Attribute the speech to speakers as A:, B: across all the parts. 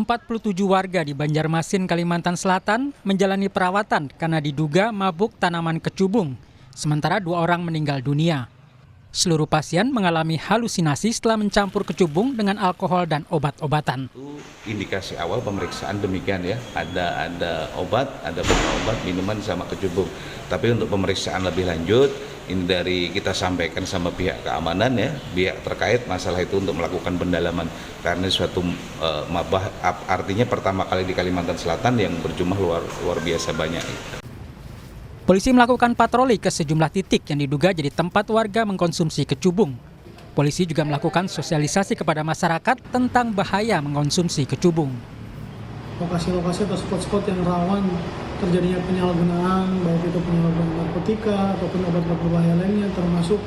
A: 47 warga di Banjarmasin, Kalimantan Selatan menjalani perawatan karena diduga mabuk tanaman kecubung. Sementara 2 orang meninggal dunia. Seluruh pasien mengalami halusinasi setelah mencampur kecubung dengan alkohol dan obat-obatan.
B: Itu indikasi awal pemeriksaan demikian ya, ada obat, ada obat, minuman sama kecubung. Tapi untuk pemeriksaan lebih lanjut, ini dari kita sampaikan sama pihak keamanan ya, pihak terkait masalah itu untuk melakukan pendalaman. Karena suatu mabah, artinya pertama kali di Kalimantan Selatan yang berjumlah luar biasa banyak.
A: Polisi melakukan patroli ke sejumlah titik yang diduga jadi tempat warga mengkonsumsi kecubung. Polisi juga melakukan sosialisasi kepada masyarakat tentang bahaya mengkonsumsi kecubung.
C: Lokasi-lokasi atau spot-spot yang rawan terjadinya penyalahgunaan, baik itu penyalahgunaan narkotika ataupun obat-obat berbahaya lainnya, termasuk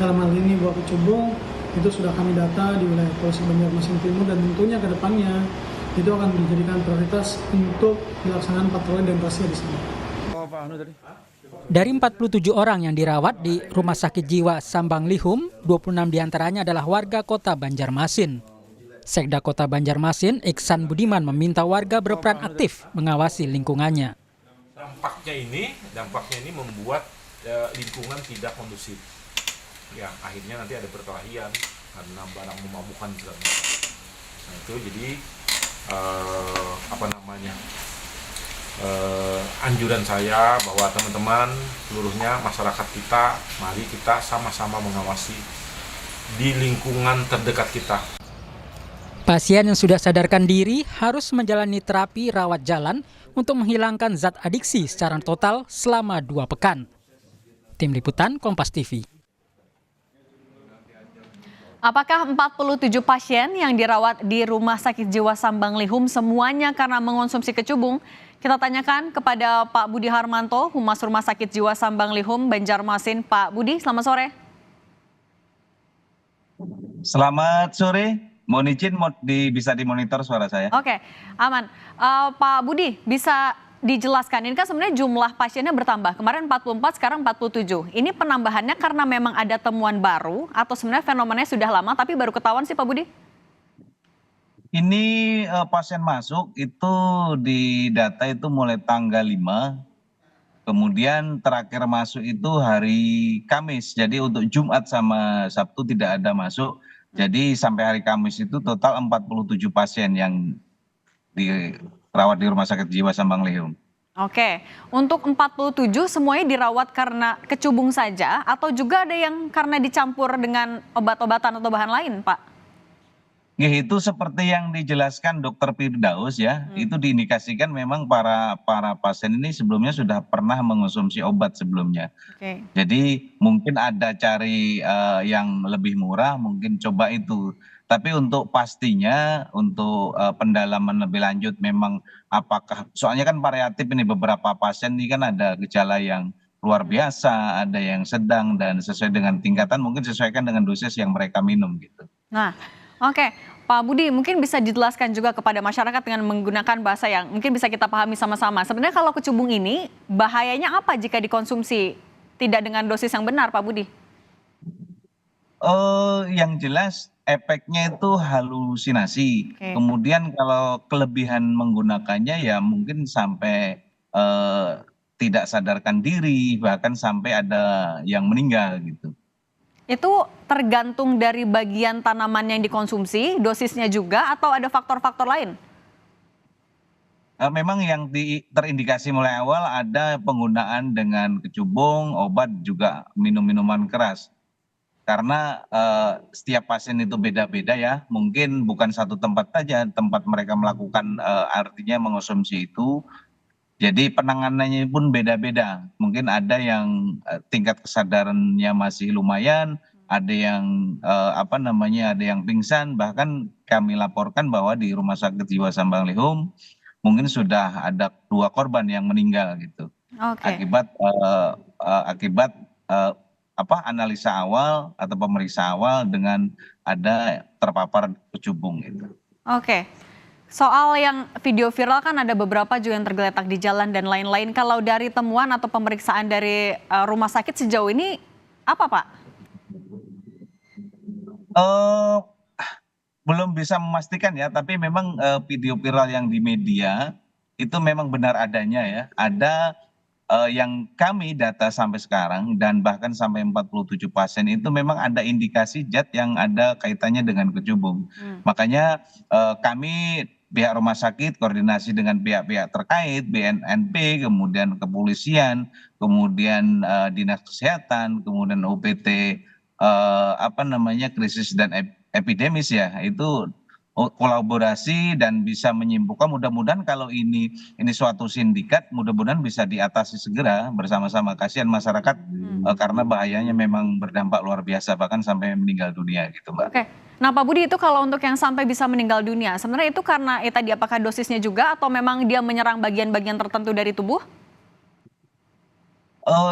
C: dalam hal ini buah kecubung, itu sudah kami data di wilayah Polres Banjarmasin Timur, dan tentunya ke depannya itu akan dijadikan prioritas untuk pelaksanaan patroli dan razia di sana.
A: Dari 47 orang yang dirawat di Rumah Sakit Jiwa Sambang Lihum, 26 diantaranya adalah warga kota Banjarmasin. Sekda Kota Banjarmasin, Iksan Budiman, meminta warga berperan aktif mengawasi lingkungannya.
D: Dampaknya ini membuat lingkungan tidak kondusif. Ya, akhirnya nanti ada perkelahian karena barang memabukkan segala macam. Nah, itu jadi anjuran saya bahwa teman-teman seluruhnya masyarakat kita, mari kita sama-sama mengawasi di lingkungan terdekat kita.
A: Pasien yang sudah sadarkan diri harus menjalani terapi rawat jalan untuk menghilangkan zat adiksi secara total selama 2 pekan. Tim Liputan Kompas TV.
E: Apakah 47 pasien yang dirawat di Rumah Sakit Jiwa Sambang Lihum semuanya karena mengonsumsi kecubung? Kita tanyakan kepada Pak Budi Harmanto, Humas Rumah Sakit Jiwa Sambang Lihum, Banjarmasin. Pak Budi, selamat sore.
F: Selamat sore. Mohon izin bisa dimonitor suara saya.
E: Oke, aman. Pak Budi, bisa dijelaskan, ini kan sebenarnya jumlah pasiennya bertambah. Kemarin 44, sekarang 47. Ini penambahannya karena memang ada temuan baru atau sebenarnya fenomenanya sudah lama tapi baru ketahuan sih Pak Budi?
F: Ini pasien masuk itu di data itu mulai tanggal 5. Kemudian terakhir masuk itu hari Kamis. Jadi untuk Jumat sama Sabtu tidak ada masuk. Jadi sampai hari Kamis itu total 47 pasien yang dirawat di Rumah Sakit Jiwa Sambang Lihum.
E: Oke, untuk 47 semuanya dirawat karena kecubung saja atau juga ada yang karena dicampur dengan obat-obatan atau bahan lain, Pak?
F: Itu seperti yang dijelaskan Dr. Firdaus ya, itu diindikasikan memang para pasien ini sebelumnya sudah pernah mengonsumsi obat sebelumnya.
E: Oke.
F: Jadi mungkin ada cari yang lebih murah, mungkin coba itu. Tapi untuk pastinya, untuk pendalaman lebih lanjut memang apakah, soalnya kan variatif ini, beberapa pasien ini kan ada gejala yang luar biasa, ada yang sedang, dan sesuai dengan tingkatan mungkin sesuaikan dengan dosis yang mereka minum gitu.
E: Nah, oke, Pak Budi, mungkin bisa dijelaskan juga kepada masyarakat dengan menggunakan bahasa yang mungkin bisa kita pahami sama-sama. Sebenarnya kalau kecubung ini bahayanya apa jika dikonsumsi tidak dengan dosis yang benar, Pak Budi?
F: Yang jelas efeknya itu halusinasi.
E: Oke.
F: Kemudian kalau kelebihan menggunakannya ya mungkin sampai tidak sadarkan diri, bahkan sampai ada yang meninggal gitu.
E: Itu tergantung dari bagian tanaman yang dikonsumsi, dosisnya juga, atau ada faktor-faktor lain?
F: Memang yang terindikasi mulai awal ada penggunaan dengan kecubung, obat, juga minum-minuman keras. Karena setiap pasien itu beda-beda ya, mungkin bukan satu tempat saja tempat mereka melakukan artinya mengonsumsi itu. Jadi penanganannya pun beda-beda. Mungkin ada yang tingkat kesadarannya masih lumayan, ada yang ada yang pingsan. Bahkan kami laporkan bahwa di Rumah Sakit Jiwa Sambang Lihum mungkin sudah ada 2 korban yang meninggal gitu.
E: Oke.
F: Akibat analisa awal atau pemeriksa awal dengan ada terpapar kecubung gitu.
E: Oke. Soal yang video viral kan ada beberapa juga yang tergeletak di jalan dan lain-lain. Kalau dari temuan atau pemeriksaan dari rumah sakit sejauh ini apa, Pak?
F: belum bisa memastikan ya, tapi memang video viral yang di media itu memang benar adanya ya. Ada yang kami data sampai sekarang dan bahkan sampai 47 pasien itu memang ada indikasi zat yang ada kaitannya dengan kecubung. Makanya kami pihak rumah sakit koordinasi dengan pihak-pihak terkait, BNNP, kemudian kepolisian, kemudian dinas kesehatan, kemudian OPT krisis dan epidemis ya, itu kolaborasi dan bisa menyimpulkan, mudah-mudahan kalau ini suatu sindikat, mudah-mudahan bisa diatasi segera bersama-sama. Kasihan masyarakat karena bahayanya memang berdampak luar biasa, bahkan sampai meninggal dunia gitu, Mbak.
E: Oke. Nah Pak Budi, itu kalau untuk yang sampai bisa meninggal dunia, sebenarnya itu karena tadi apakah dosisnya juga atau memang dia menyerang bagian-bagian tertentu dari tubuh?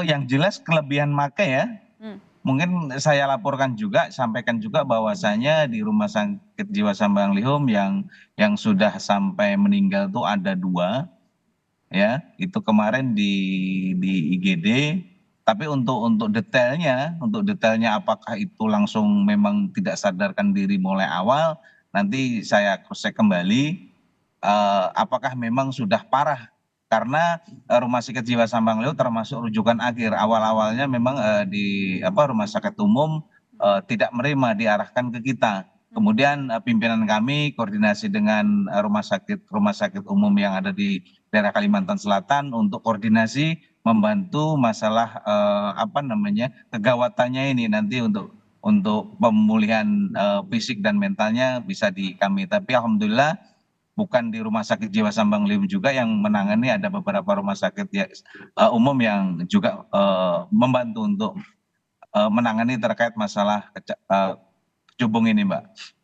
F: Yang jelas kelebihan make ya. Mungkin saya laporkan juga, sampaikan juga bahwasanya di Rumah Sakit Jiwa Sambang Lihum yang sudah sampai meninggal tuh ada 2, ya. Itu kemarin di IGD. Tapi untuk detailnya apakah itu langsung memang tidak sadarkan diri mulai awal, nanti saya cross check kembali. Apakah memang sudah parah? Karena Rumah Sakit Jiwa Sambang Lihum termasuk rujukan akhir. Awal-awalnya memang di rumah sakit umum tidak menerima, diarahkan ke kita. Kemudian pimpinan kami koordinasi dengan rumah sakit umum yang ada di daerah Kalimantan Selatan untuk koordinasi membantu masalah kegawatannya ini nanti untuk pemulihan fisik dan mentalnya bisa di kami. Tapi alhamdulillah bukan di Rumah Sakit Jiwa Sambang Lihum juga yang menangani, ada beberapa rumah sakit umum yang juga membantu untuk menangani terkait masalah kecubung ini, Mbak.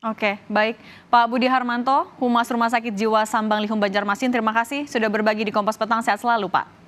E: Oke, baik. Pak Budi Harmanto, Humas Rumah Sakit Jiwa Sambang Lihum Banjarmasin, terima kasih sudah berbagi di Kompas Petang. Sehat selalu, Pak.